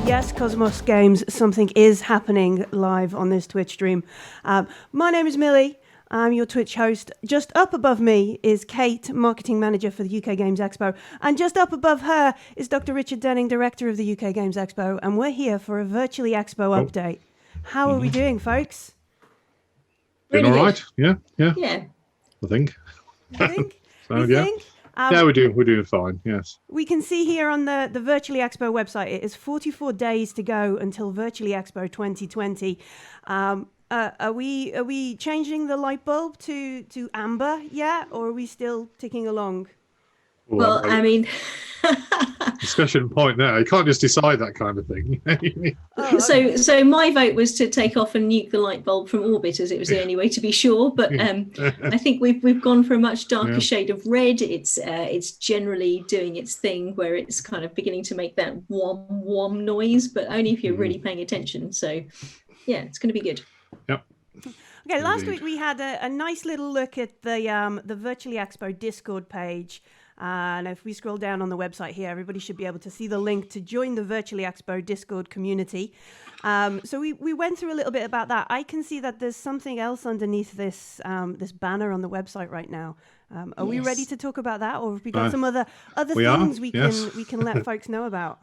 Yes, Cosmos Games, something is happening live on this Twitch stream. My name is Millie. I'm your Twitch host. Just up above me is Kate, marketing manager for the UK Games Expo. And just up above her is Dr. Richard Denning, director of the UK Games Expo. And we're here for a Virtually Expo update. How are we doing, folks? Doing all right. Yeah. I think? So, yeah. We're doing fine, yes. We can see here on the Virtually Expo website, it is 44 days to go until Virtually Expo 2020. Are we changing the light bulb to amber yet, or are we still ticking along? Well, I mean... discussion point there. You can't just decide that kind of thing. So my vote was to take off and nuke the light bulb from orbit, as it was the only way to be sure. But I think we've gone for a much darker shade of red. It's generally doing its thing where it's kind of beginning to make that wom wom noise, but only if you're really paying attention. So yeah, it's going to be good. Yep. Okay, last week we had a nice little look at the Virtually Expo Discord page. And if we scroll down on the website here, everybody should be able to see the link to join the Virtually Expo Discord community. So we went through a little bit about that. I can see that there's something else underneath this this banner on the website right now. Are we ready to talk about that, or have we got some other things we can let folks know about?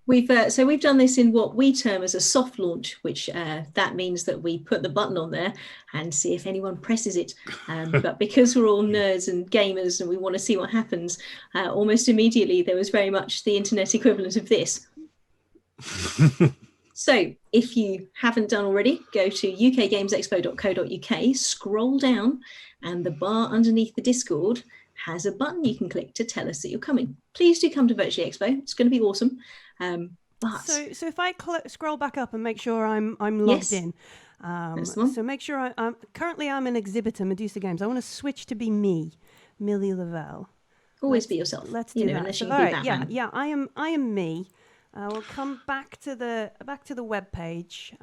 We've done this in what we term as a soft launch, which that means that we put the button on there and see if anyone presses it. But because we're all nerds and gamers and we want to see what happens, almost immediately there was very much the internet equivalent of this. So if you haven't done already, go to ukgamesexpo.co.uk, scroll down, and the bar underneath the Discord has a button you can click to tell us that you're coming. Please do come to Virtually Expo. It's going to be awesome. So if I scroll back up and make sure I'm logged in. So make sure I'm currently I'm an exhibitor, Medusa Games. I want to switch to be me, Millie Lavelle. Always be yourself. Let's do that. Unless you can be Batman. Yeah. I am me. We'll come back to the web page.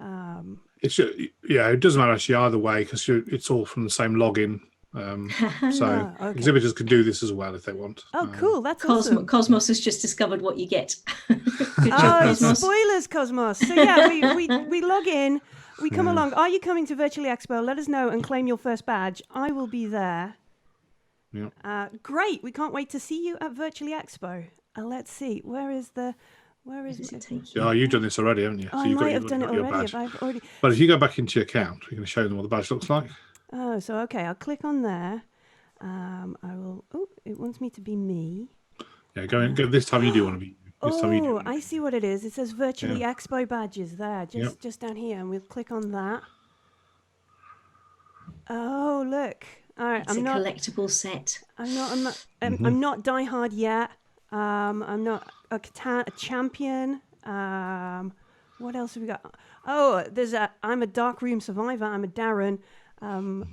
It doesn't matter actually either way because it's all from the same login. Exhibitors can do this as well if they want. Oh, cool! That's awesome. Cosmos has just discovered what you get. Good job, Cosmos. Spoilers, Cosmos. So yeah, we log in, we come along. Are you coming to Virtually Expo? Let us know and claim your first badge. I will be there. Yeah. Great. We can't wait to see you at Virtually Expo. Let's see. Where is it? You've done this already, haven't you? I might have done it already. But if you go back into your account, you're going to show them what the badge looks like. Oh, so okay, I'll click on there. I will. Oh, it wants me to be me. Yeah, go this time. You do want to be. I see what it is. It says Virtually Expo badges there, just down here, and we'll click on that. Oh, look! All right, it's a collectible set. I'm not diehard yet. I'm not a champion. What else have we got? Oh, I'm a Dark Room survivor. I'm a Darren.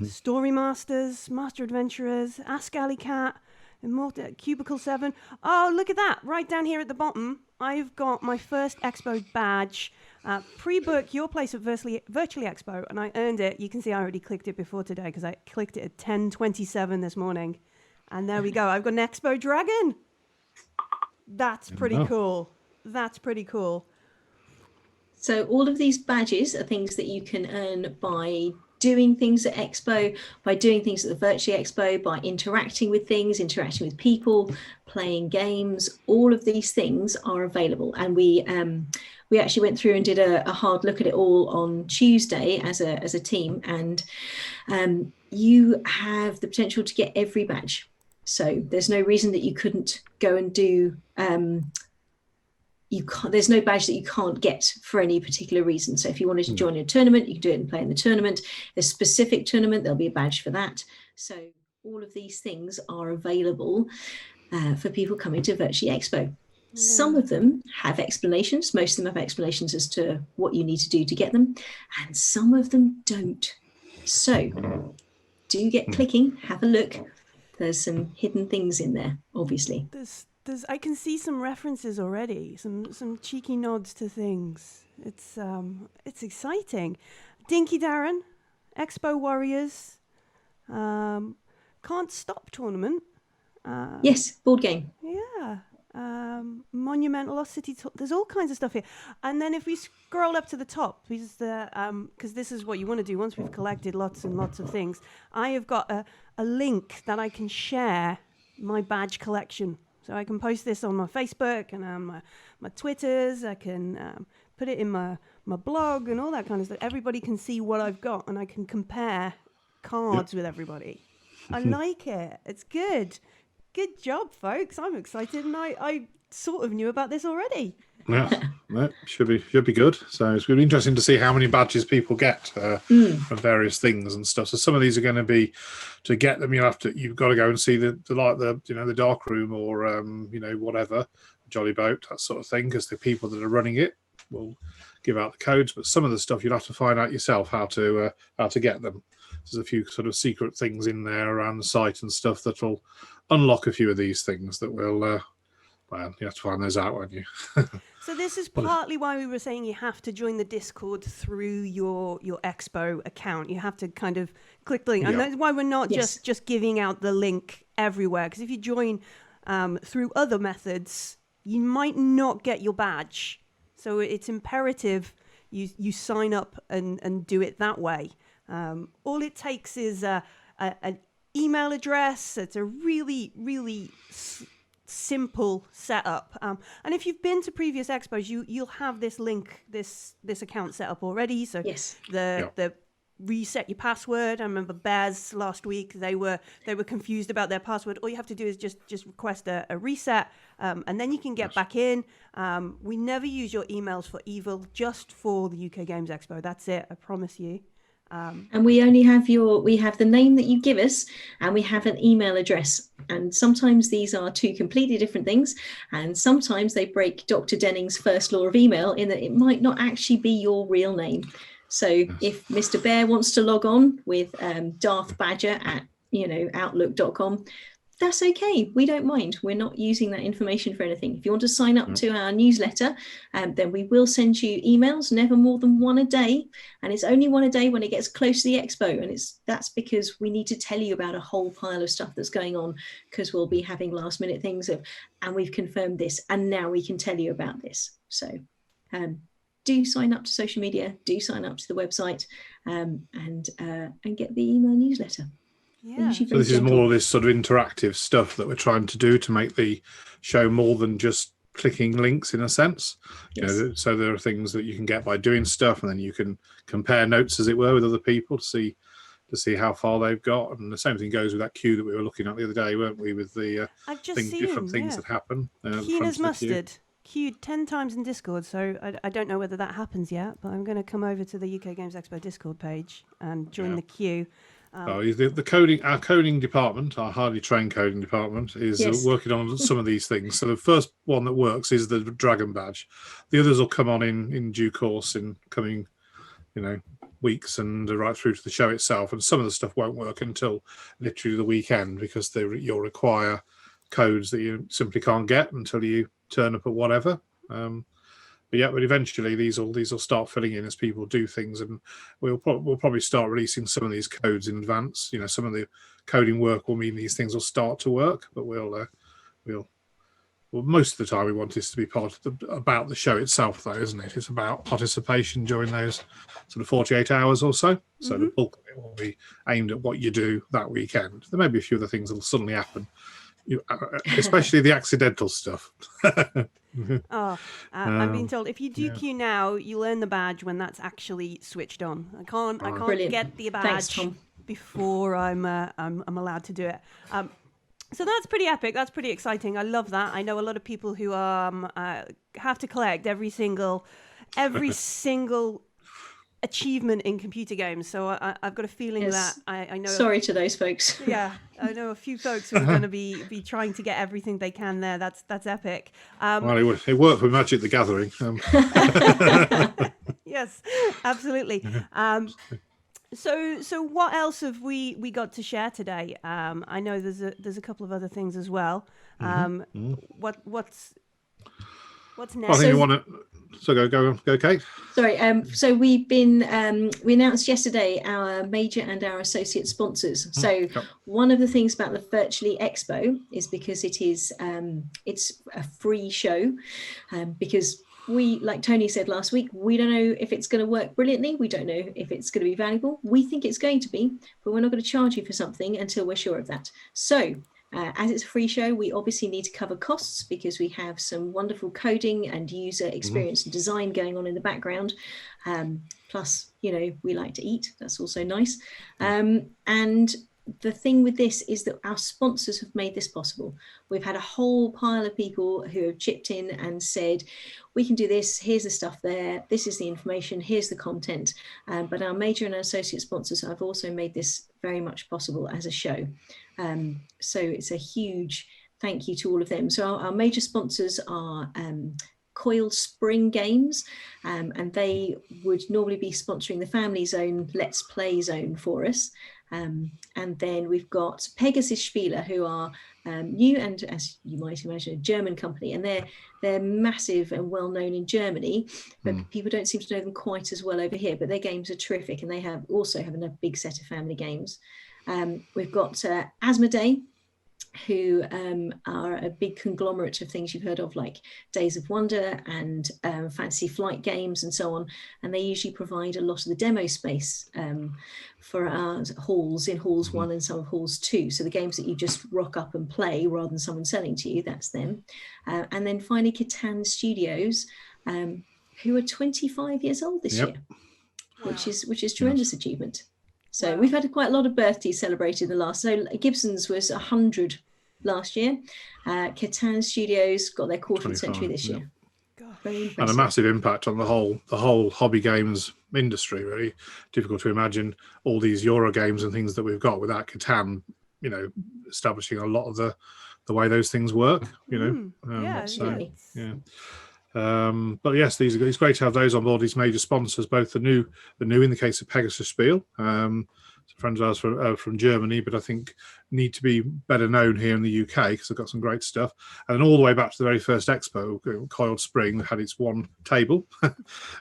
Story Masters, Master Adventurers, Ask Alley Cat, Immortal Cubicle 7. Oh, look at that! Right down here at the bottom, I've got my first Expo badge. Pre-book your place at Virtually Expo, and I earned it. You can see I already clicked it before today because I clicked it at 10:27 this morning, and there we go. I've got an Expo Dragon. That's pretty cool. So all of these badges are things that you can earn by doing things at Expo, by doing things at the Virtually Expo, by interacting with things, interacting with people, playing games. All of these things are available. And we actually went through and did a hard look at it all on Tuesday as a team. And you have the potential to get every badge. So there's no reason that you couldn't go and do... there's no badge that you can't get for any particular reason. So if you wanted to join a tournament, you can do it and play in the tournament. A specific tournament, there'll be a badge for that. So all of these things are available for people coming to Virtually Expo. Yeah. Some of them have explanations. Most of them have explanations as to what you need to do to get them. And some of them don't. So do get clicking, have a look. There's some hidden things in there, obviously. I can see some references already, some cheeky nods to things. It's exciting. Dinky Darren, Expo Warriors, Can't Stop tournament. Yes, board game. Yeah. Monumentality. There's all kinds of stuff here. And then if we scroll up to the top, because this is what you want to do once we've collected lots and lots of things, I have got a link that I can share my badge collection. So I can post this on my Facebook and on my Twitters. I can put it in my blog and all that kind of stuff. Everybody can see what I've got, and I can compare cards with everybody. I like it. It's good. Good job, folks. I'm excited, and I sort of knew about this already. Yeah, should be good. So it's going to be interesting to see how many badges people get from various things and stuff. So some of these are going to be, to get them, you've got to go and see the dark room or whatever, Jolly Boat, that sort of thing, because the people that are running it will give out the codes. But some of the stuff you'll have to find out yourself how to get them. There's a few sort of secret things in there around the site and stuff that'll unlock a few of these things that will. Well, you have to find those out, won't you? So this is partly why we were saying you have to join the Discord through your Expo account. You have to kind of click the link. And that's why we're not just giving out the link everywhere. Because if you join through other methods, you might not get your badge. So it's imperative you sign up and do it that way. All it takes is an email address. It's a really, really simple setup. And if you've been to previous expos, you'll have this link, this account set up already. So the reset your password. I remember Bears last week, they were confused about their password. All you have to do is just request a reset, and then you can get back in. We never use your emails for evil, just for the UK Games Expo. That's it, I promise you. And we only have we have the name that you give us, and we have an email address. And sometimes these are two completely different things, and sometimes they break Dr. Denning's first law of email in that it might not actually be your real name. So if Mr. Bear wants to log on with Darth Badger at outlook.com, that's okay. We don't mind. We're not using that information for anything. If you want to sign up to our newsletter, then we will send you emails, never more than one a day. And it's only one a day when it gets close to the expo. And that's because we need to tell you about a whole pile of stuff that's going on, because we'll be having last minute things and we've confirmed this, and now we can tell you about this. So do sign up to social media, do sign up to the website, and get the email newsletter. Yeah. So this is more of this sort of interactive stuff that we're trying to do to make the show more than just clicking links, in a sense. So there are things that you can get by doing stuff, and then you can compare notes, as it were, with other people to see how far they've got. And the same thing goes with that queue that we were looking at the other day, weren't we? With the different things that happen. Keen as mustard. Queued 10 times in Discord, so I don't know whether that happens yet, but I'm going to come over to the UK Games Expo Discord page and join the queue. Our coding department, our highly trained coding department, is working on some of these things. So the first one that works is the Dragon Badge. The others will come on in due course in coming, weeks and right through to the show itself. And some of the stuff won't work until literally the weekend, because you'll require codes that you simply can't get until you turn up at whatever. But eventually these will start filling in as people do things, and we'll probably start releasing some of these codes in advance. Some of the coding work will mean these things will start to work, but we'll most of the time we want this to be about the show itself, though, isn't it? It's about participation during those sort of 48 hours or so. So the bulk of it will be aimed at what you do that weekend. There may be a few other things that will suddenly happen, especially the accidental stuff. I've been told if you do queue now, you'll earn the badge when that's actually switched on. I can't get the badge before I'm allowed to do it. So that's pretty epic. That's pretty exciting. I love that. I know a lot of people who have to collect every single achievement in computer games. So I've got a feeling that I know. Sorry to those folks. Yeah, I know a few folks who are going to be trying to get everything they can there. That's epic. Well, it worked with Magic the Gathering. Yes, absolutely. So what else have we got to share today? I know there's a couple of other things as well. What's next? I think So go, Kate. Sorry. So we've been we announced yesterday our major and our associate sponsors. So one of the things about the Virtually Expo is because it is it's a free show, because we, like Tony said last week, we don't know if it's going to work brilliantly. We don't know if it's going to be valuable. We think it's going to be, but we're not going to charge you for something until we're sure of that. So as it's a free show, we obviously need to cover costs because we have some wonderful coding and user experience and design going on in the background. Plus, you know, we like to eat. That's also nice. And the thing with this is that our sponsors have made this possible. We've had a whole pile of people who have chipped in and said, we can do this, here's the stuff there, this is the information, here's the content. But our major and associate sponsors have also made this very much possible as a show. So it's a huge thank you to all of them. So our major sponsors are Coiled Spring Games, and they would normally be sponsoring the Family Zone Let's Play Zone for us. And then we've got Pegasus Spieler, who are new and, as you might imagine, a German company, and they're massive and well known in Germany, but people don't seem to know them quite as well over here. But their games are terrific, and they also have a big set of family games. We've got Asmodee, who are a big conglomerate of things you've heard of, like Days of Wonder and Fantasy Flight games and so on. And they usually provide a lot of the demo space for our halls, in halls 1 and some of halls 2. So the games that you just rock up and play rather than someone selling to you, that's them. And then finally, Catan Studios, who are 25 years old this year, which is tremendous achievement. So we've had quite a lot of birthdays celebrated in the last. So Gibson's was 100 last year. Catan Studios got their quarter of a century this year. Very impressive. And a massive impact on the whole hobby games industry. Really difficult to imagine all these Euro games and things that we've got without Catan, you know, establishing a lot of the way those things work. You know, but yes, it's great to have those on board. These major sponsors, both the new in the case of Pegasus Spiel, friends of ours from Germany, but I think need to be better known here in the UK because they've got some great stuff. And then all the way back to the very first expo, Coiled Spring had its one table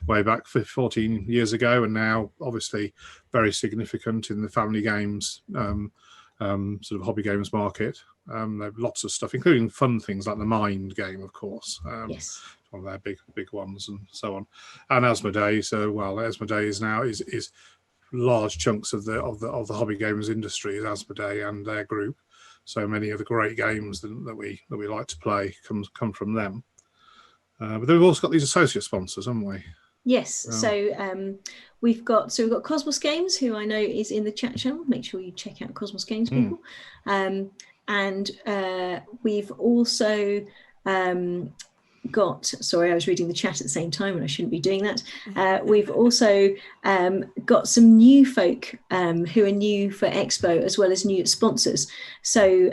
way back 14 years ago, and now obviously very significant in the family games sort of hobby games market. They have lots of stuff, including fun things like the Mind game, of course. Yes. One of their big ones and so on. And Asmodee, Asmodee is now is large chunks of the hobby games industry is Asmodee and their group. So many of the great games that we like to play come from them. But then we've also got these associate sponsors, haven't we? Yes. So we've got Cosmos Games, who I know is in the chat channel. Make sure you check out Cosmos Games, people. And we've also sorry, I was reading the chat at the same time and I shouldn't be doing that. We've also got some new folk who are new for Expo as well as new sponsors. So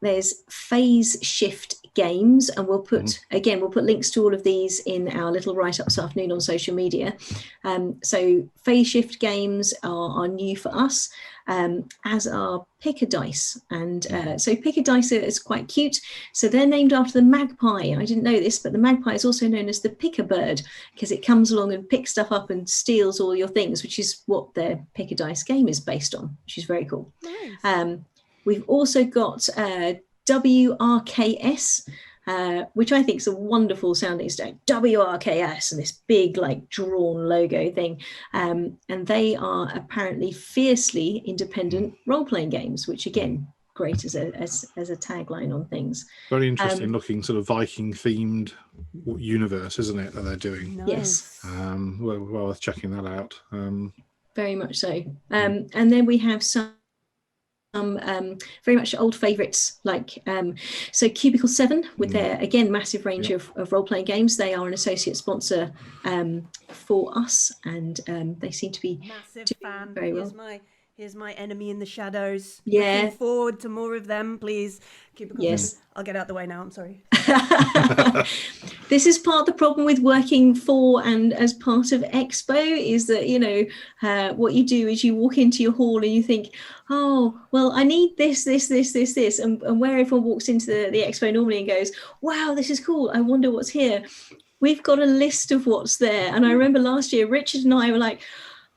there's Phase Shift Games, and we'll put links to all of these in our little write-up this afternoon on social media. So Phase Shift Games are new for us, as are Picard Dice. And so Picard Dice is quite cute. So they're named after the magpie. I didn't know this, but the magpie is also known as the picker bird because it comes along and picks stuff up and steals all your things, which is what their Picard Dice game is based on, which is very cool. Nice. We've also got WRKS, which I think is a wonderful sounding stack. WRKS, and this big like drawn logo thing. And they are apparently fiercely independent role-playing games, which again, great as a tagline on things. Very interesting looking sort of Viking themed universe, isn't it, that they're doing? Nice. Yes. Well worth checking that out. Very much so. And then we have some very much old favourites like so Cubicle 7 with their again massive range of role-playing games. They are an associate sponsor for us, and they seem to be massive doing fan. very well. Here's my enemy in the shadows. Yeah. Looking forward to more of them, please. Cubicle 7. I'll get out the way now. I'm sorry. This is part of the problem with working for and as part of Expo is that, you know, what you do is you walk into your hall and you think, oh, well, I need this. And where everyone walks into the Expo normally and goes, wow, this is cool. I wonder what's here. we've got a list of what's there. And I remember last year, Richard and I were like,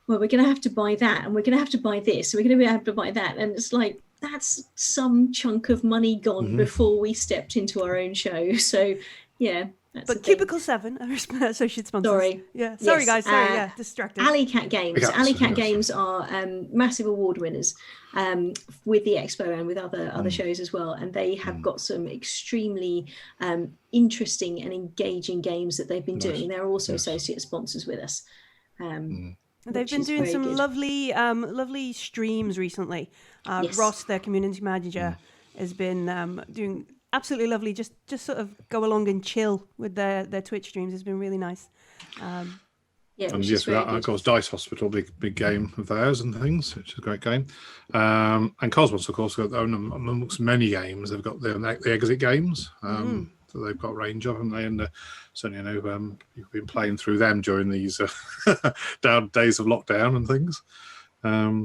well, we're going to have to buy that, and we're going to have to buy this, and we're going to have to buy that. And it's like, that's some chunk of money gone before we stepped into our own show. So, yeah. But Cubicle 7 are associate sponsors. Sorry. Yeah. Sorry, guys. Sorry, distracted. Alley Cat Games. Alley Cat Games are massive award winners with the Expo and with other shows as well. And they have got some extremely interesting and engaging games that they've been doing. And they're also associate sponsors with us. They've been doing some lovely streams recently. Ross, their community manager, has been doing absolutely lovely. Just sort of go along and chill with their Twitch streams. It's been really nice. And yes, with that, of course, Dice Hospital, big game of theirs and things, which is a great game. And Cosmos, of course, amongst many games, they've got the exit games. So they've got a range of them, and certainly I know you've been playing through them during these days of lockdown and things.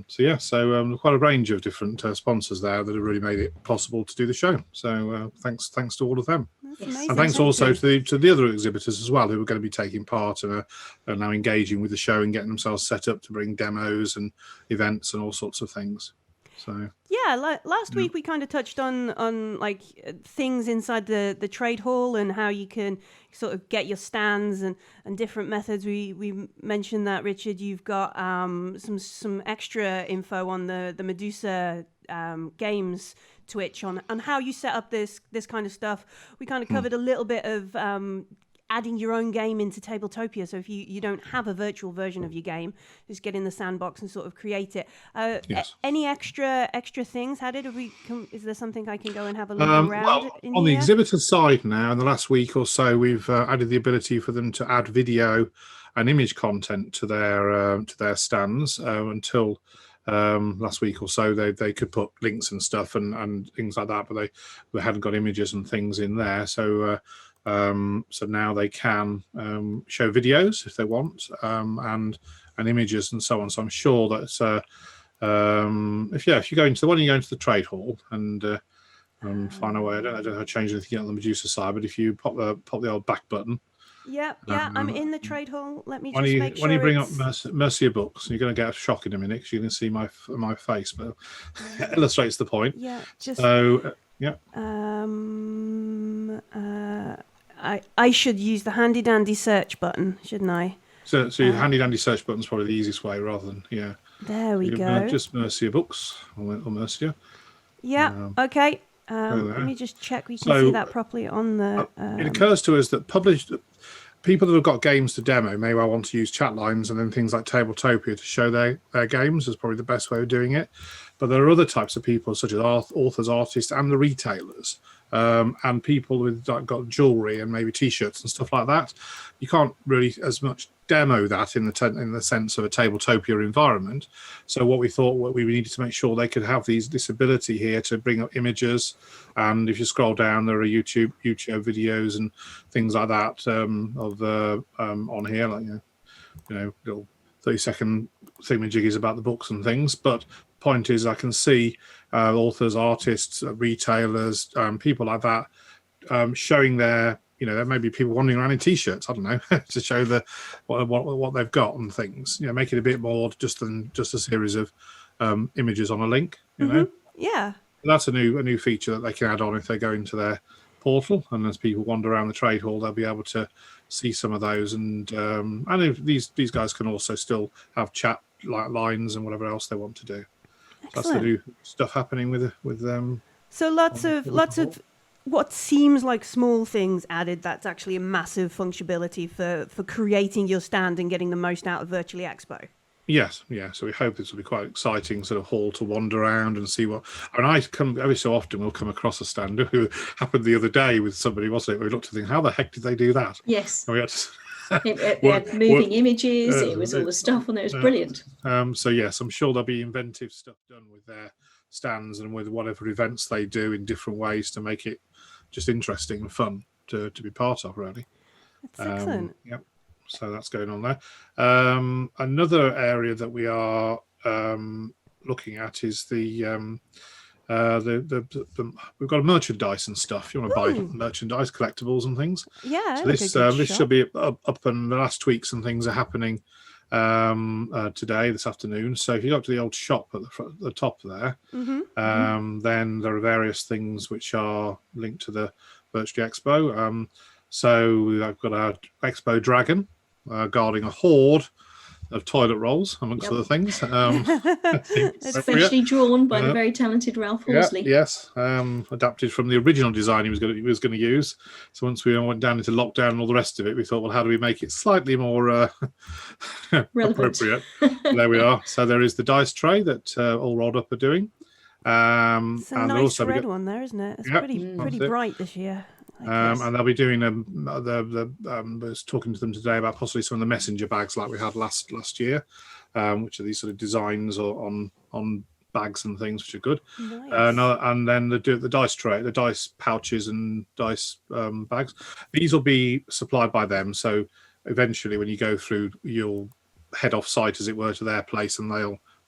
So quite a range of different sponsors there that have really made it possible to do the show. So thanks to all of them. Yes. And thanks also to the other exhibitors as well, who are going to be taking part and are now engaging with the show and getting themselves set up to bring demos and events and all sorts of things. So yeah, last week we kind of touched on like things inside the trade hall and how you can sort of get your stands and different methods. We mentioned that, Richard, you've got some extra info on the Medusa Games Twitch on how you set up this kind of stuff. We kind of covered a little bit of adding your own game into Tabletopia. So if you don't have a virtual version of your game, just get in the sandbox and sort of create it. Any extra things added? Is there something I can go and have a look around? On the exhibitor side now, in the last week or so, we've added the ability for them to add video and image content to their stands. Until last week or so, they could put links and stuff and things like that, but they hadn't got images and things in there. So now they can show videos if they want, and images and so on. So I'm sure that if you go into the trade hall and find a way, I don't know how to change anything on the Medusa side, but if you pop the old back button. I'm in the trade hall. Let me when just you, make sure. When you bring up Mercia Books, you're going to get a shock in a minute because you can see my face, but it illustrates the point. Yeah. Just. So I should use the handy dandy search button, shouldn't I? So your handy dandy search button is probably the easiest way, rather than There we go. Just Mercia Books or Mercia. Yeah. Okay. Let me just check we can see that properly on the. It occurs to us that people that have got games to demo may well want to use chat lines and then things like Tabletopia to show their games is probably the best way of doing it. But there are other types of people, such as authors, artists, and the retailers, and people with got jewelry and maybe T-shirts and stuff like that. You can't really as much demo that in the sense of a Tabletopia environment. So what we needed to make sure they could have this ability here to bring up images, and if you scroll down, there are YouTube videos and things like that on here, like little 30-second thingamajiggies about the books and things. But point is, I can see authors, artists, retailers, people like that showing their. There may be people wandering around in T-shirts, I don't know, to show what they've got and things. Make it a bit more just than just a series of images on a link. Yeah. That's a new feature that they can add on if they go into their portal, and as people wander around the trade hall, they'll be able to see some of those. And if these guys can also still have chat lines and whatever else they want to do. That's the new stuff happening with them. So lots of what seems like small things added. That's actually a massive functionality for creating your stand and getting the most out of Virtually Expo. Yes, yeah. So we hope this will be quite exciting sort of hall to wander around and see what. And I come every so often. We'll come across a stand who happened the other day with somebody, wasn't it? We looked to think, how the heck did they do that? Yes. And we had to. It had moving images. It was all the stuff on there. It was brilliant. So yes, I'm sure there'll be inventive stuff done with their stands and with whatever events they do in different ways to make it just interesting and fun to be part of. Really. That's excellent. Yep. So that's going on there. Another area that we are looking at is the we've got a merchandise and stuff. You want to buy merchandise, collectibles and things. Yeah. So this should be up, and the last tweaks and things are happening today, this afternoon. So if you go up to the old shop at the top there, then there are various things which are linked to the Virtually Expo. So I've got our Expo Dragon guarding a horde of toilet rolls, amongst other things. Especially drawn by the very talented Ralph Horsley. Yes, adapted from the original design he was going to use. So once we went down into lockdown and all the rest of it, we thought, well, how do we make it slightly more appropriate? There we are. So there is the dice tray that All Rolled Up are doing. It's a and nice also red one there, isn't it? It's pretty bright this year. And they'll be doing I was talking to them today about possibly some of the messenger bags like we had last year, which are these sort of designs on bags and things, which are good. Nice. And then the dice tray, the dice pouches and dice bags. These will be supplied by them. So eventually, when you go through, you'll head off site, as it were, to their place, and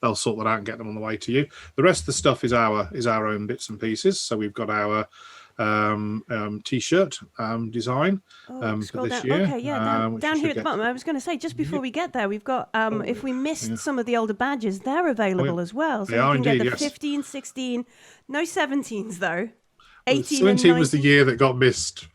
they'll sort that out and get them on the way to you. The rest of the stuff is our own bits and pieces. So we've got our t-shirt design for this year. Okay, yeah, down here at the bottom. I was going to say, just before we get there, we've got if we missed some of the older badges, they're available as well. So you can get the 15, 16, no 17s though. 17 was the year that got missed.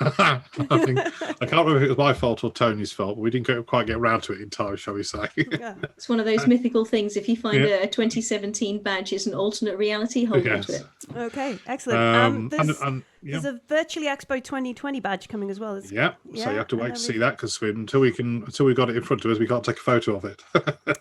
I can't remember if it was my fault or Tony's fault, but we didn't quite get around to it in time, shall we say. It's one of those mythical things. If you find a 2017 badge is an alternate reality, hold on to it. Okay, excellent. There's a Virtually Expo 2020 badge coming as well. So you have to wait to see that, because until we've got it in front of us, we can't take a photo of it.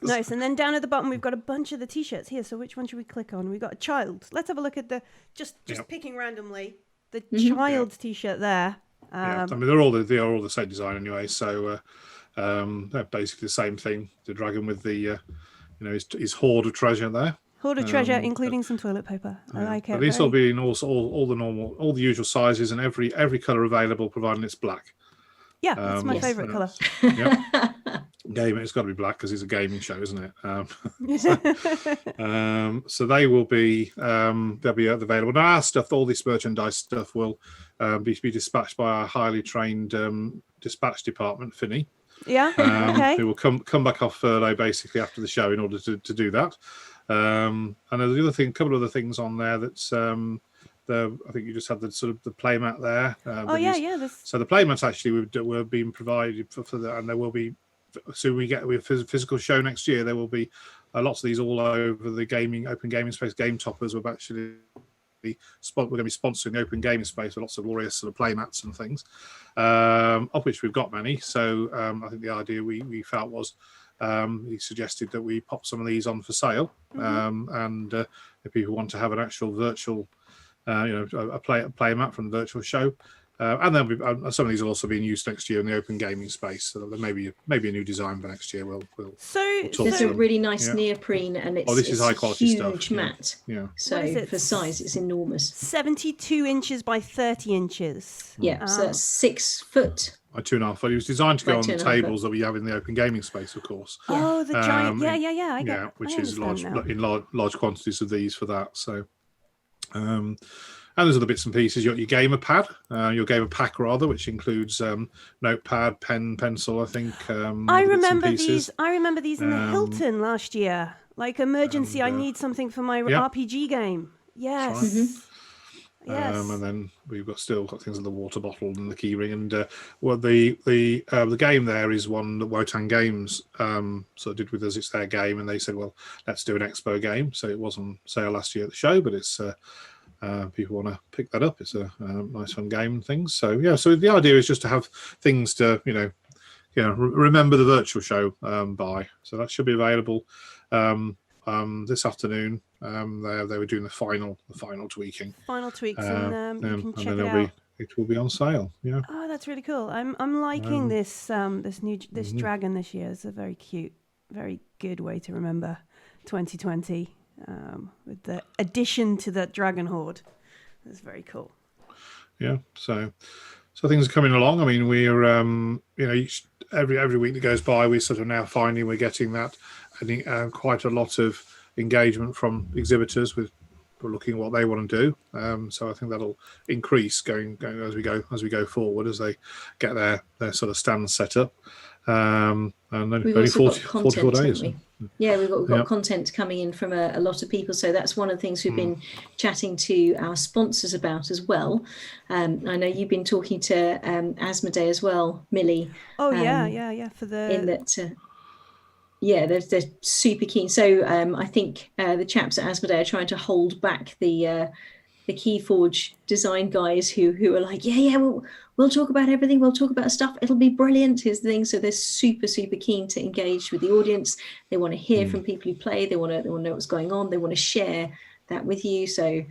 Nice. And then down at the bottom, we've got a bunch of the t-shirts here. So which one should we click on? We've got a child. Let's have a look at the just picking randomly the child t-shirt there. I mean, they are all the same design anyway. So they're basically the same thing. The dragon with the his hoard of treasure there. Hoard of treasure, including some toilet paper. I like it. But these will be in all the usual sizes and every colour available, providing it's black. Yeah, that's my favourite colour. It's got to be black because it's a gaming show, isn't it? So they will be they'll be available. Now our stuff, all this merchandise stuff, will be dispatched by our highly trained dispatch department, Finney. Yeah. Okay. Who will come back off furlough basically after the show in order to do that. And there's the other thing, a couple of other things on there that's I think you just had the sort of the playmat there. So the playmats actually were being provided for that, and there will be. So we get a physical show next year. There will be lots of these all over the open gaming space. Game Toppers will actually we're going to be sponsoring the open gaming space with lots of glorious sort of playmats and things, of which we've got many. So I think the idea we felt was he suggested that we pop some of these on for sale, and if people want to have an actual virtual, a playmat from the virtual show. And then some of these will also be in use next year in the open gaming space. So there may be a new design for next year. We'll there's a really nice neoprene, and this is high quality huge stuff. Matte. Yeah. So for size, it's enormous. 72 inches by 30 inches. Yeah. So that's 6 foot. By 2.5 foot. It was designed to go on the tables that we have in the open gaming space, of course. Yeah. Oh, the giant. I get. Which is large quantities of these for that. So. And there's other bits and pieces. You got your gamer pad, your gamer pack rather, which includes notepad, pen, pencil. I think. I remember these. I remember these in the Hilton last year. Like emergency, I need something for my RPG game. Yes. Right. Yes. And then we've still got things like the water bottle and the keyring, and the game there is one that Wotan Games sort of did with us. It's their game, and they said, well, let's do an expo game. So it was on sale last year at the show, but it's. People want to pick that up. It's a nice fun game and things. So so the idea is just to have things to remember the virtual show by. So that should be available this afternoon. They were doing the final tweaking. Final tweaks, and you can check it out. It will be on sale. Yeah. Oh, that's really cool. I'm liking this dragon this year. It's a very cute, very good way to remember 2020. With the addition to the dragon horde. That's very cool. Yeah, so things are coming along. I mean, we're every week that goes by, we're sort of now finding we're getting that, I think, quite a lot of engagement from exhibitors with looking at what they want to do. So I think that'll increase going as we go forward, as they get their sort of stands set up. And then we've only also 44 days. Yeah, we've got content coming in from a lot of people. So that's one of the things we've been chatting to our sponsors about as well. I know you've been talking to Asmodee as well, Millie. Oh, yeah. For the... In that... they're super keen. So I think the chaps at Asmodee are trying to hold back the Keyforge design guys who are like, we'll talk about everything. We'll talk about stuff. It'll be brilliant. Here's the thing. So they're super, super keen to engage with the audience. They want to hear from people who play. They want to know what's going on. They want to share that with you. So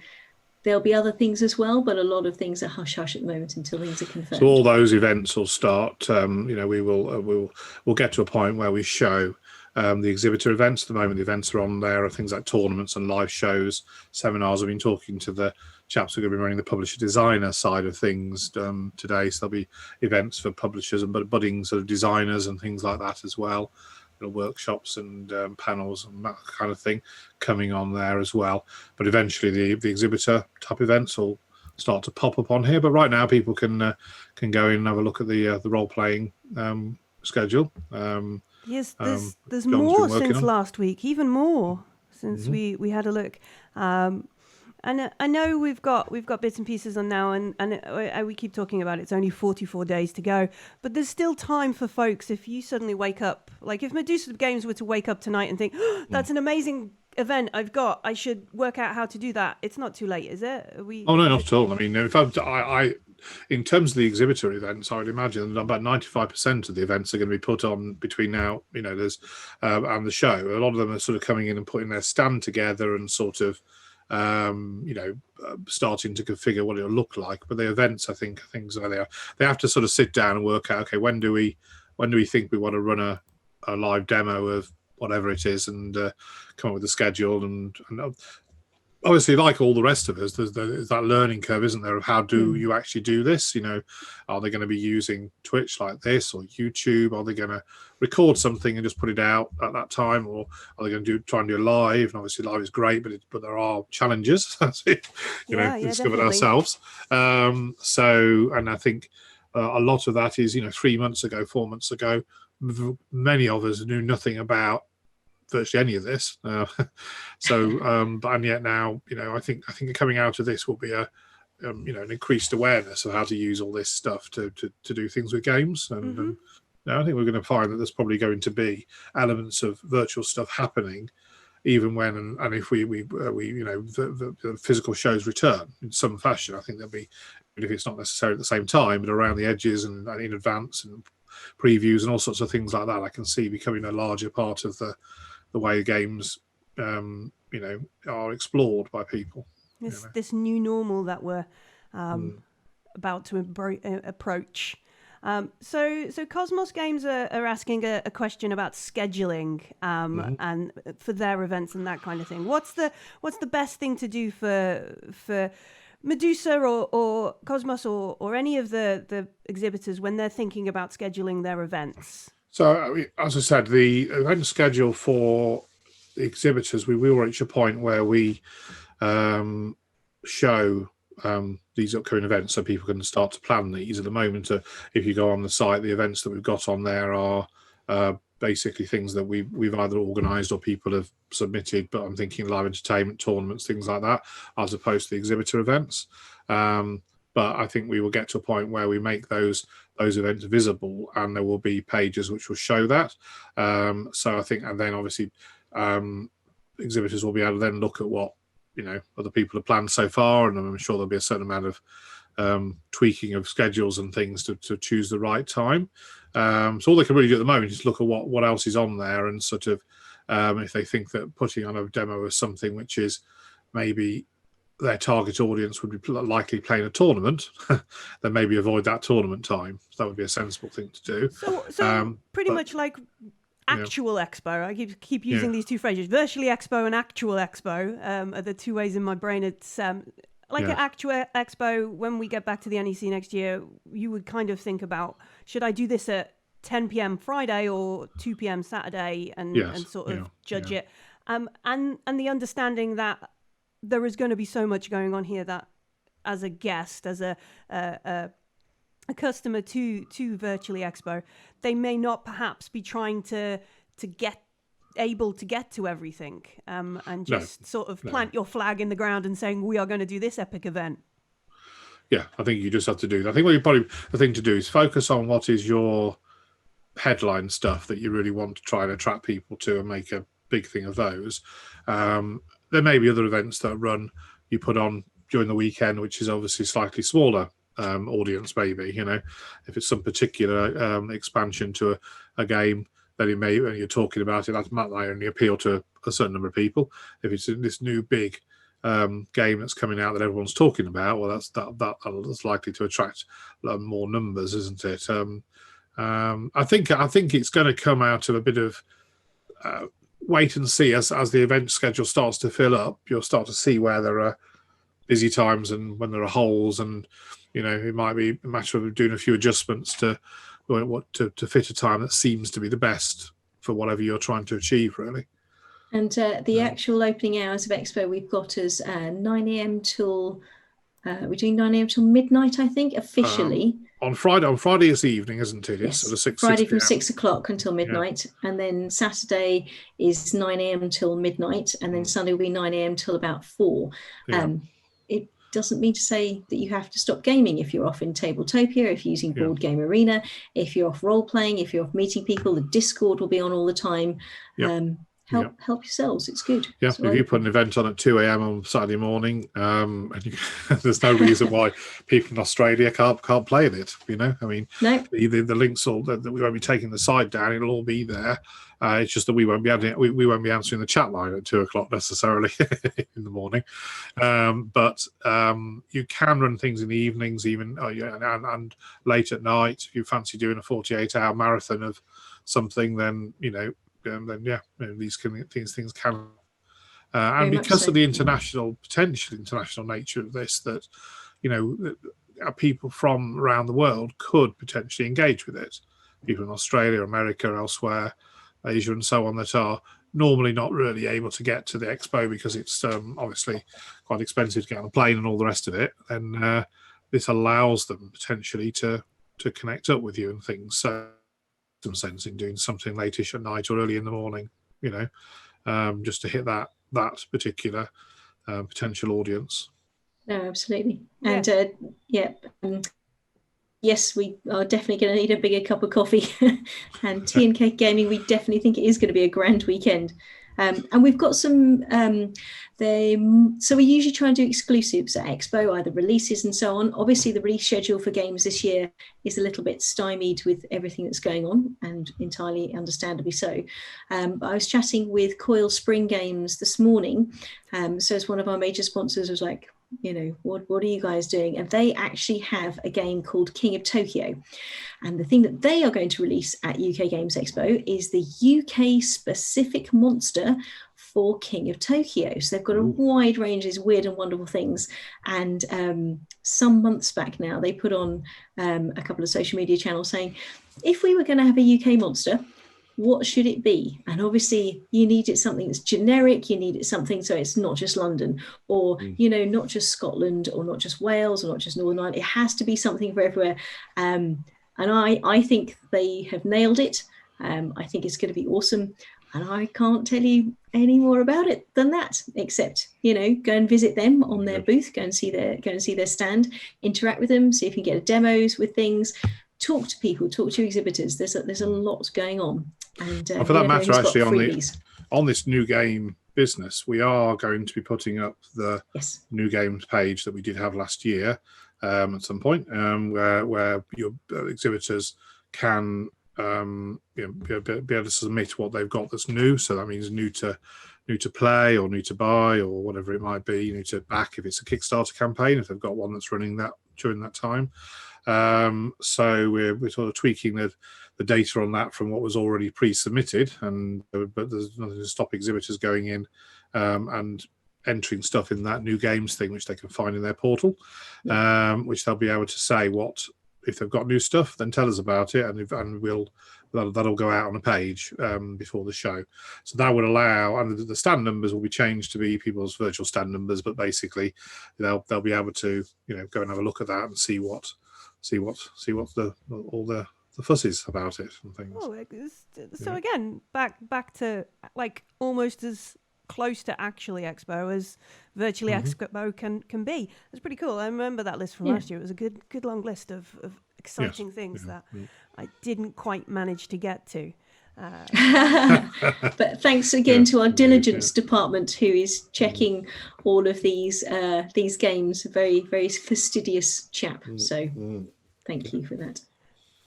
there'll be other things as well, but a lot of things are hush hush at the moment until things are confirmed. So all those events will start. We'll get to a point where we show the exhibitor events. At the moment, the events are on there are things like tournaments and live shows, seminars. I've been talking to the chaps who are going to be running the publisher designer side of things today. So there'll be events for publishers and budding sort of designers and things like that as well. Workshops and panels and that kind of thing coming on there as well. But eventually the exhibitor type events will start to pop up on here. But right now people can go in and have a look at the role playing schedule. Yes, there's more since last week, even more since we had a look. And I know we've got bits and pieces on now, and we keep talking about it's only 44 days to go, but there's still time for folks. If you suddenly wake up, like if Medusa Games were to wake up tonight and think, that's an amazing event I should work out how to do that. It's not too late, is it? No, not at all. I mean, if I in terms of the exhibitor events, I would imagine that about 95% of the events are going to be put on between now, there's and the show. A lot of them are sort of coming in and putting their stand together and sort of starting to configure what it'll look like. But the events, I think, things are they have to sort of sit down and work out, okay, when do we think we want to run a live demo of whatever it is, and come up with a schedule, and obviously, like all the rest of us, there's that learning curve, isn't there, of how do you actually do this? Are they going to be using Twitch like this, or YouTube? Are they going to record something and just put it out at that time, or are they going to try and do live? And obviously, live is great, but there are challenges. That's it. We discovered ourselves. And I think a lot of that is 3 months ago, 4 months ago, many of us knew nothing about virtually any of this, and yet now I think coming out of this will be an increased awareness of how to use all this stuff to do things with games, and I think we're going to find that there's probably going to be elements of virtual stuff happening even when and if the physical shows return in some fashion. I think there'll be, if it's not necessarily at the same time, but around the edges and in advance and previews and all sorts of things like that, I can see becoming a larger part of the way games are explored by people. This new normal that we're about to approach. So Cosmos Games are asking a question about scheduling and for their events and that kind of thing. What's the best thing to do for Medusa or Cosmos or any of the exhibitors when they're thinking about scheduling their events? So, as I said, the event schedule for the exhibitors, we will reach a point where we show these upcoming events so people can start to plan these. At the moment, if you go on the site, the events that we've got on there are basically things that we've either organised or people have submitted, but I'm thinking live entertainment, tournaments, things like that, as opposed to the exhibitor events. But I think we will get to a point where we make those events visible, and there will be pages which will show that. So I think, and then obviously exhibitors will be able to then look at what other people have planned so far, and I'm sure there'll be a certain amount of tweaking of schedules and things to choose the right time. So all they can really do at the moment is look at what else is on there, and sort of if they think that putting on a demo of something which is maybe their target audience would be likely playing a tournament, then maybe avoid that tournament time. So that would be a sensible thing to do. So pretty much like actual expo. I keep using these two phrases. Virtually Expo and actual expo are the two ways in my brain. It's like an actual expo. When we get back to the NEC next year, you would kind of think about, should I do this at 10 p.m. Friday or 2 p.m. Saturday, and sort of judge it. And the understanding that there is going to be so much going on here that, as a guest, as a customer to Virtually Expo, they may not perhaps be trying to get to everything, and just sort of plant your flag in the ground and saying, we are going to do this epic event. Yeah, I think you just have to do that. I think the thing to do is focus on what is your headline stuff that you really want to try and attract people to and make a big thing of those. There may be other events that you put on during the weekend, which is obviously slightly smaller audience, maybe, if it's some particular expansion to a game, then it may, when you're talking about it, that might only appeal to a certain number of people. If it's this new big game that's coming out that everyone's talking about, well, that's likely to attract more numbers, isn't it? I think it's going to come out of a bit of wait and see as the event schedule starts to fill up. You'll start to see where there are busy times and when there are holes, and it might be a matter of doing a few adjustments to fit a time that seems to be the best for whatever you're trying to achieve, really. And the actual opening hours of Expo we've got as 9 a.m. till we're doing 9 a.m. till midnight, I think, officially. On Friday it's the evening, isn't it? Yes. It's sort of Friday from 6 o'clock until midnight, and then Saturday is 9 a.m. till midnight, and then Sunday will be 9 a.m. till about 4. It doesn't mean to say that you have to stop gaming if you're off in Tabletopia, if you're using Board Game Arena, if you're off role playing, if you're off meeting people. The Discord will be on all the time. Help yourselves. It's good. Yeah, if you put an event on at 2 a.m. on Saturday morning, there's no reason why people in Australia can't play in it. I mean, no. The links that we won't be taking the site down. It'll all be there. It's just that we won't be answering the chat line at 2 o'clock necessarily in the morning. But you can run things in the evenings, even and late at night. If you fancy doing a 48-hour marathon of something, then these things can, and because of the potential international nature of this, that people from around the world could potentially engage with it. People in Australia, America, elsewhere, Asia, and so on, that are normally not really able to get to the expo because it's obviously quite expensive to get on a plane and all the rest of it. And this allows them potentially to connect up with you and things. So some sense in doing something latish at night or early in the morning, just to hit that particular potential audience. No, absolutely. And yes, we are definitely going to need a bigger cup of coffee. And tea and cake gaming, we definitely think it is going to be a grand weekend. And we've got some, so we usually try and do exclusives at Expo, either releases and so on. Obviously, the release schedule for games this year is a little bit stymied with everything that's going on, and entirely understandably so. But I was chatting with Coil Spring Games this morning. So as one of our major sponsors was like, what are you guys doing? And they actually have a game called King of Tokyo. And the thing that they are going to release at UK Games Expo is the UK specific monster for King of Tokyo. So they've got a wide range of these weird and wonderful things. And some months back now, they put on a couple of social media channels saying, if we were going to have a UK monster, what should it be? And obviously you needed something that's generic, you needed something so it's not just London, or not just Scotland, or not just Wales, or not just Northern Ireland. It has to be something for everywhere. And I think they have nailed it. I think it's going to be awesome, and I can't tell you any more about it than that, except go and visit them on their booth, go and see their stand, interact with them, see if you can get demos with things, talk to people, talk to exhibitors. There's a lot going on. And for that matter, actually, on this new game business, we are going to be putting up the new games page that we did have last year at some point, where your exhibitors can be able to submit what they've got that's new. So that means new to play, or new to buy, or whatever it might be, new to back if it's a Kickstarter campaign, if they've got one that's running that during that time. So we're sort of tweaking the data on that from what was already pre-submitted, but there's nothing to stop exhibitors going in and entering stuff in that new games thing, which they can find in their portal, which they'll be able to say if they've got new stuff, then tell us about it, and we'll that'll go out on a page before the show. So that would allow, and the stand numbers will be changed to be people's virtual stand numbers, but basically they'll be able to go and have a look at that and see what all the fuss is about it and things. Oh, so again, back to like almost as close to Actually Expo as Virtually Expo can be. It's pretty cool. I remember that list from last year. It was a good long list of exciting things that I didn't quite manage to get to. But thanks again to our diligence department, who is checking all of these games. Very, very fastidious chap. So thank you for that.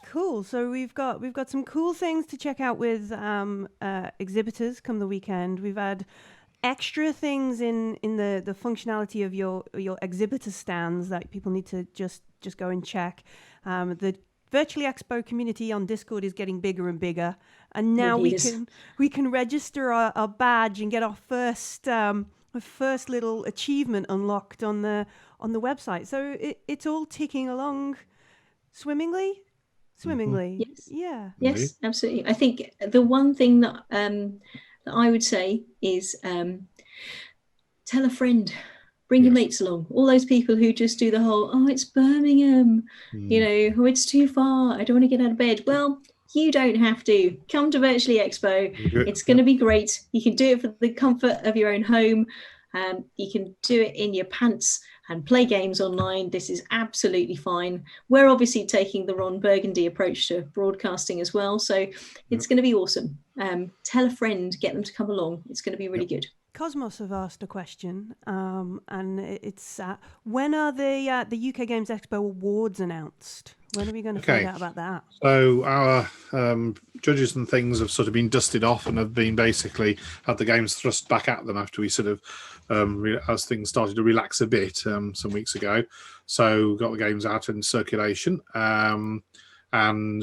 Cool. So we've got some cool things to check out with exhibitors come the weekend. We've had extra things in the functionality of your exhibitor stands that people need to just go and check. The Virtually Expo community on Discord is getting bigger and bigger, and now we can register our badge and get our first little achievement unlocked on the website. So it's all ticking along swimmingly. Yes. Yeah. Yes, absolutely. I think the one thing that I would say is tell a friend, bring your mates along. All those people who just do the whole, oh, it's Birmingham, oh, it's too far, I don't want to get out of bed. Well, you don't have to. Come to Virtually Expo. It's going to be great. You can do it for the comfort of your own home. You can do it in your pants and play games online. This is absolutely fine. We're obviously taking the Ron Burgundy approach to broadcasting as well. So it's going to be awesome. Tell a friend, get them to come along. It's going to be really good. Cosmos have asked a question, and it's when are the UK Games Expo awards announced? When are we going to find out about that? So our judges and things have sort of been dusted off and have been basically had the games thrust back at them after we sort of, as things started to relax a bit some weeks ago. So got the games out in circulation and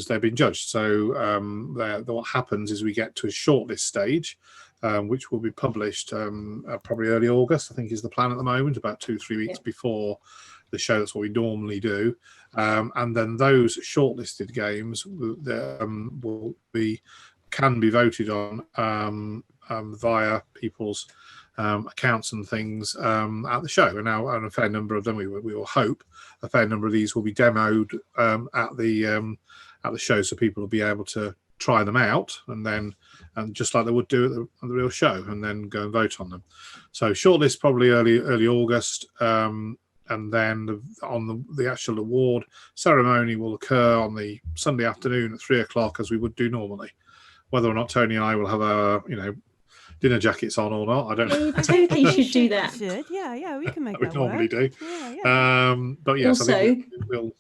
they've been judged. So what happens is we get to a shortlist stage, which will be published probably early August, I think is the plan at the moment, about 2-3 weeks before the show. That's what we normally do. And then those shortlisted games can be voted on via people's accounts and things at the show. And now, and a fair number of them, we will hope a fair number of these will be demoed at the show, so people will be able to try them out and just like they would do at the real show, and then go and vote on them. So shortlist probably early August. And then the actual award ceremony will occur on the Sunday afternoon at 3:00, as we would do normally. Whether or not Tony and I will have our, dinner jackets on or not, I don't know. Totally should do that. Yeah, we can make that that work. We normally do. Yeah. But yes, also, I think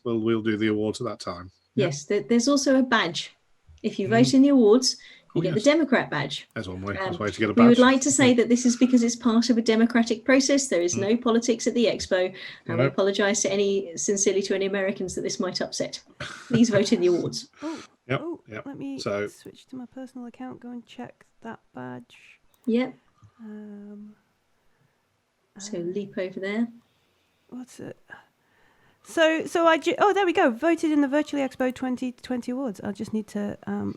we'll do the awards at that time. Yes, there's also a badge. If you vote in the awards, you get the Democrat badge. There's one way to get a badge. We would like to say that this is because it's part of a democratic process. There is no politics at the expo, and we apologise sincerely to any Americans that this might upset. Please vote in the awards. Yep. Let me switch to my personal account, go and check that badge. Yep. So leap over there. What's it? So there we go. Voted in the Virtually Expo 2020 awards. I'll just need to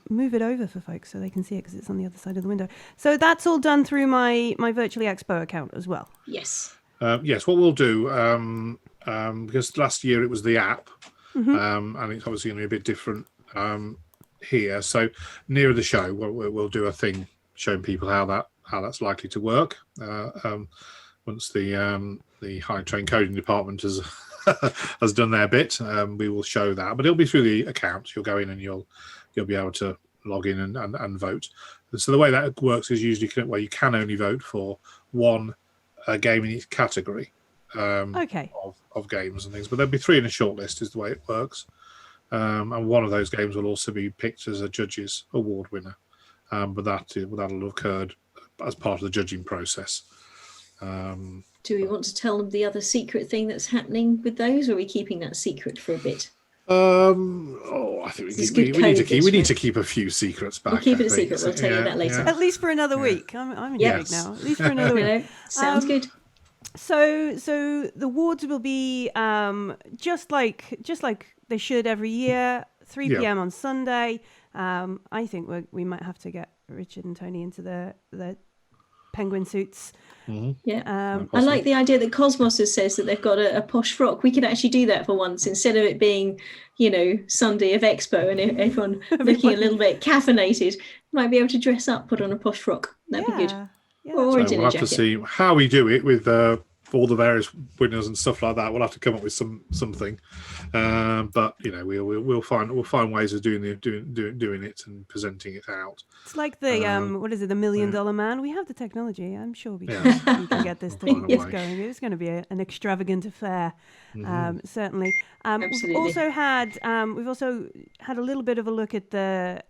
move it over for folks so they can see it because it's on the other side of the window. So that's all done through my Virtually Expo account as well. Yes. Yes. What we'll do, because last year it was the app, and it's obviously going to be a bit different here. So nearer the show, we'll do a thing showing people how that's likely to work. Once the high train coding department has done their bit, we will show that, but it'll be through the account. You'll go in and you'll be able to log in and vote. So the way that works is usually you can only vote for one game in each category of games and things, but there'll be 3 in a shortlist is the way it works, and one of those games will also be picked as a judges award winner, but that'll have occurred as part of the judging process. Do we want to tell them the other secret thing that's happening with those, or are we keeping that secret for a bit? I think we need to keep a few secrets back. We'll keep it a secret. We'll tell you that later. At least for another week. I'm intrigued now. At least for another week. Sounds good. So the awards will be just like they should every year. 3 p.m. on Sunday. I think we might have to get Richard and Tony into the penguin suits. Yeah, I like the idea that Cosmos says that they've got a posh frock. We could actually do that for once, instead of it being, Sunday of Expo and everyone looking a little bit caffeinated. Might be able to dress up, put on a posh frock. That'd be good. Yeah, or a dinner we'll have jacket. to see how we do it with all the various winners and stuff like that. We'll have to come up with something, but we'll find ways of doing it and presenting it out. It's like the what is it, the $1 Million Man? We have the technology. I'm sure we can get this thing going. It's going to be an extravagant affair, certainly. Absolutely. We've also had a little bit of a look at the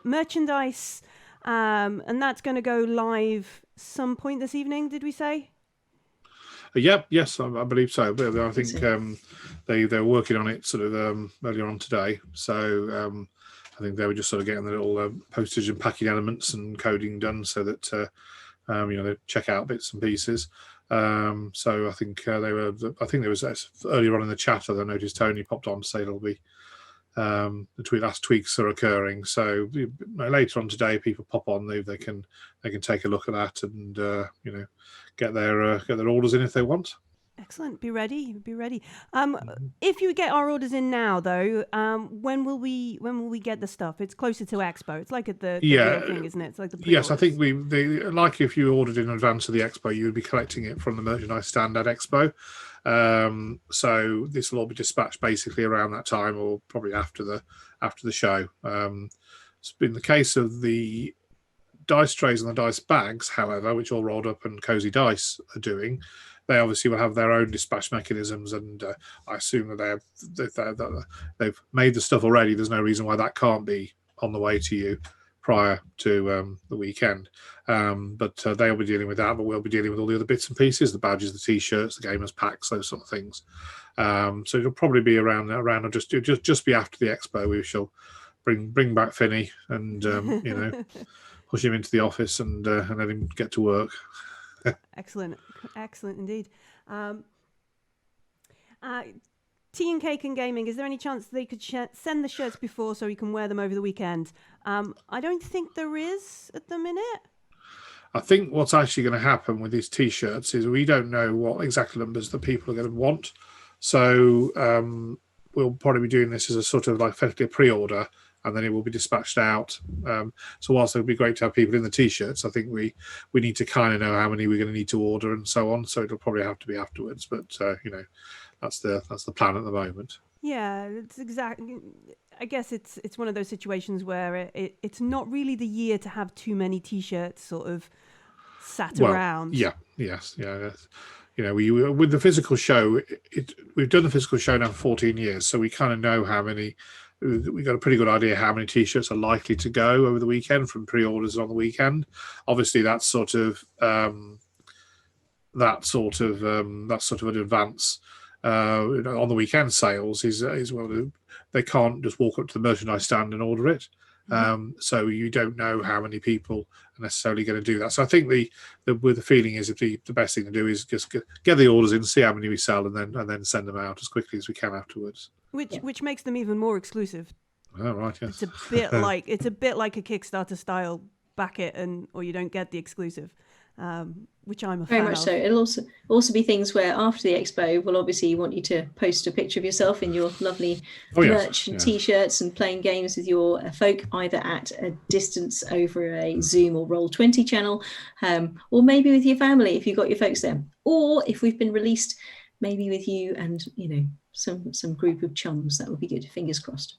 merchandise, and that's going to go live some point this evening. Did we say? Yes, I believe so. I think they're working on it sort of earlier on today. So I think they were just sort of getting the little postage and packing elements and coding done, so that they check out bits and pieces. So I think there was earlier on in the chat. I noticed Tony popped on to say it'll be the last tweaks are occurring. So later on today, people pop on, they can take a look at that and get their orders in if they want. Excellent. Be ready. If you get our orders in now, though, when will we get the stuff? It's closer to Expo. It's like at the real thing, isn't it? It's like the pre-orders. Yes, I think like if you ordered in advance of the Expo, you would be collecting it from the merchandise stand at Expo. So this will all be dispatched basically around that time, or probably after the show. It's been the case of the dice trays and the dice bags, however, which all rolled up and Cozy Dice are doing. They obviously will have their own dispatch mechanisms, and I assume that they've made the stuff already. There's no reason why that can't be on the way to you prior to the weekend. But they'll be dealing with that, but we'll be dealing with all the other bits and pieces, the badges, the T-shirts, the gamers packs, those sort of things. So it'll probably be around or just be after the Expo. We shall bring back Finney and push him into the office and let him get to work. Excellent indeed. Tea and Cake and Gaming, is there any chance they could send the shirts before so we can wear them over the weekend? I don't think there is at the minute. I think what's actually going to happen with these T-shirts is we don't know what exact numbers that people are going to want. So we'll probably be doing this as a sort of like effectively a pre-order, and then it will be dispatched out. So whilst it would be great to have people in the T-shirts, I think we need to kind of know how many we're going to need to order and so on. So it'll probably have to be afterwards. But that's the plan at the moment. Yeah, it's exactly. I guess it's one of those situations where it's not really the year to have too many T-shirts sort of sat around. Yeah. Yes. We with the physical show, we've done the physical show now for 14 years, so we kind of know how many. We got a pretty good idea how many T-shirts are likely to go over the weekend from pre-orders on the weekend. Obviously, that's sort of an advance on the weekend sales is well, they can't just walk up to the merchandise stand and order it. So you don't know how many people are necessarily going to do that. So I think the feeling is the best thing to do is just get the orders in, see how many we sell, and then send them out as quickly as we can afterwards. Which makes them even more exclusive. Oh, right, yes. It's a bit like a Kickstarter style, back it or you don't get the exclusive. Which I'm a fan of. Very much so. It'll also be things where after the Expo, we'll obviously want you to post a picture of yourself in your lovely merch and T-shirts and playing games with your folk, either at a distance over a Zoom or Roll20 channel, or maybe with your family if you've got your folks there, or if we've been released, maybe with you and some group of chums. That would be good. Fingers crossed.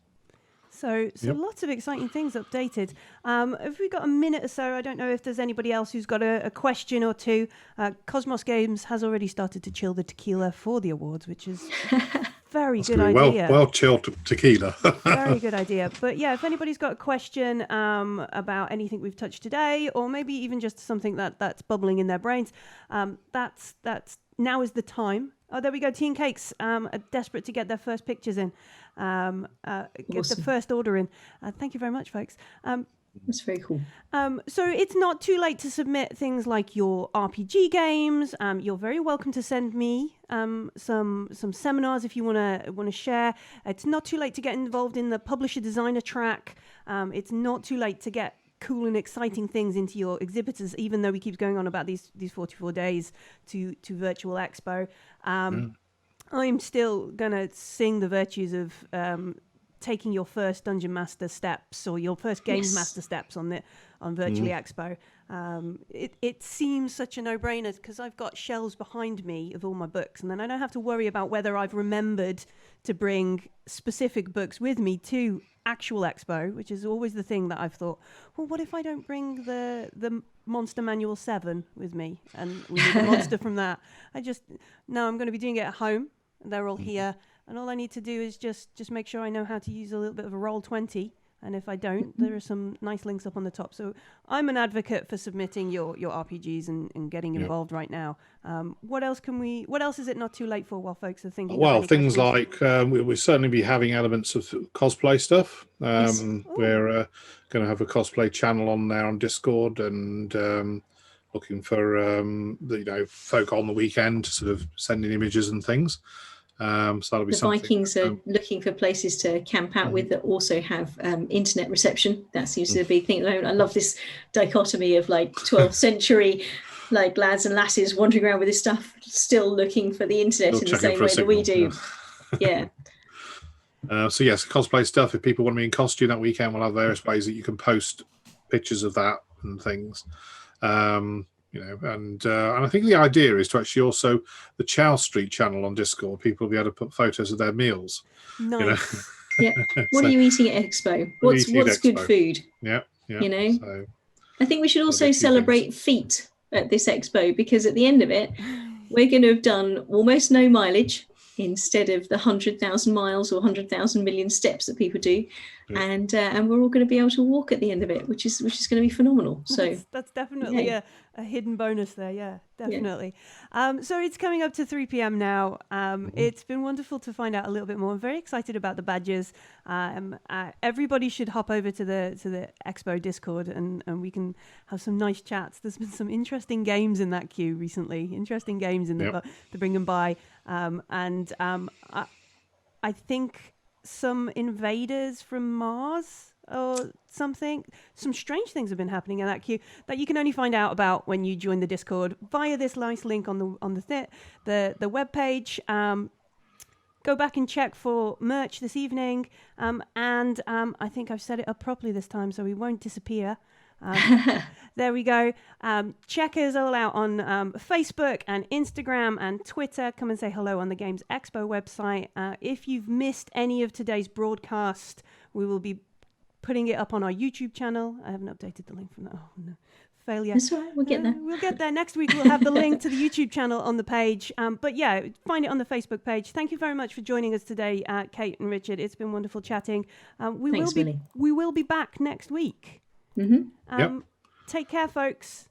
So lots of exciting things updated. Have we got a minute or so? I don't know if there's anybody else who's got a question or two. Cosmos Games has already started to chill the tequila for the awards, which is very good idea. Well chilled tequila. Very good idea. But yeah, if anybody's got a question about anything we've touched today, or maybe even just something that's bubbling in their brains, that's now is the time. Oh, there we go. Tea and Cakes are desperate to get their first pictures in. Get the first order in. Thank you very much, folks. That's very cool. So it's not too late to submit things like your RPG games. You're very welcome to send me some seminars if you want to share. It's not too late to get involved in the publisher designer track. It's not too late to get cool and exciting things into your exhibitors, even though we keep going on about these 44 days to Virtual Expo. I'm still gonna sing the virtues of taking your first Dungeon Master steps or your first Games Master steps on Virtually Expo. It seems such a no-brainer because I've got shelves behind me of all my books, and then I don't have to worry about whether I've remembered to bring specific books with me to actual Expo, which is always the thing that I've thought, well, what if I don't bring the Monster Manual 7 with me and we need a monster from that? No, I'm going to be doing it at home. They're all here. And all I need to do is just make sure I know how to use a little bit of a Roll20. And if I don't, there are some nice links up on the top. So I'm an advocate for submitting your RPGs and getting involved right now. What else is it not too late for while folks are thinking? Well, things like we'll certainly be having elements of cosplay stuff. We're going to have a cosplay channel on there on Discord and looking for folk on the weekend to sort of send in images and things. So that'll be something. Vikings are looking for places to camp out with that also have internet reception. That seems to be a big thing. I love this dichotomy of like 12th century like lads and lasses wandering around with this stuff, still looking for the internet in the same way that we do. Yeah. So yes, cosplay stuff. If people want to be in costume that weekend, we'll have various ways that you can post pictures of that and things. And I think the idea is to actually also the Chow Street channel on Discord. People will be able to put photos of their meals. Nice. Yeah. What are you eating at Expo? What's good food? Yeah. So, I think we should also celebrate feet at this Expo, because at the end of it, we're going to have done almost no mileage instead of the 100,000 miles or 100,000 million steps that people do, and we're all going to be able to walk at the end of it, which is going to be phenomenal. So that's definitely a hidden bonus there. Yeah, definitely. So it's coming up to 3 p.m. now. It's been wonderful to find out a little bit more. I'm very excited about the badges. Everybody should hop over to the Expo Discord and we can have some nice chats. There's been some interesting games in that queue recently. Interesting games in the bring and buy. I think some invaders from Mars or something. Some strange things have been happening in that queue that you can only find out about when you join the Discord via this nice link on the webpage. Go back and check for merch this evening, and I think I've set it up properly this time, so we won't disappear. There we go. Check us all out on Facebook and Instagram and Twitter. Come and say hello on the Games Expo website. If you've missed any of today's broadcast, we will be putting it up on our YouTube channel. I haven't updated the link from that. Oh, no. Failure. That's all right. We'll get there. We'll get there. Next week, we'll have the link to the YouTube channel on the page. But yeah, find it on the Facebook page. Thank you very much for joining us today, Kate and Richard. It's been wonderful chatting. Thanks, we will be back next week. Mm-hmm. Take care, folks.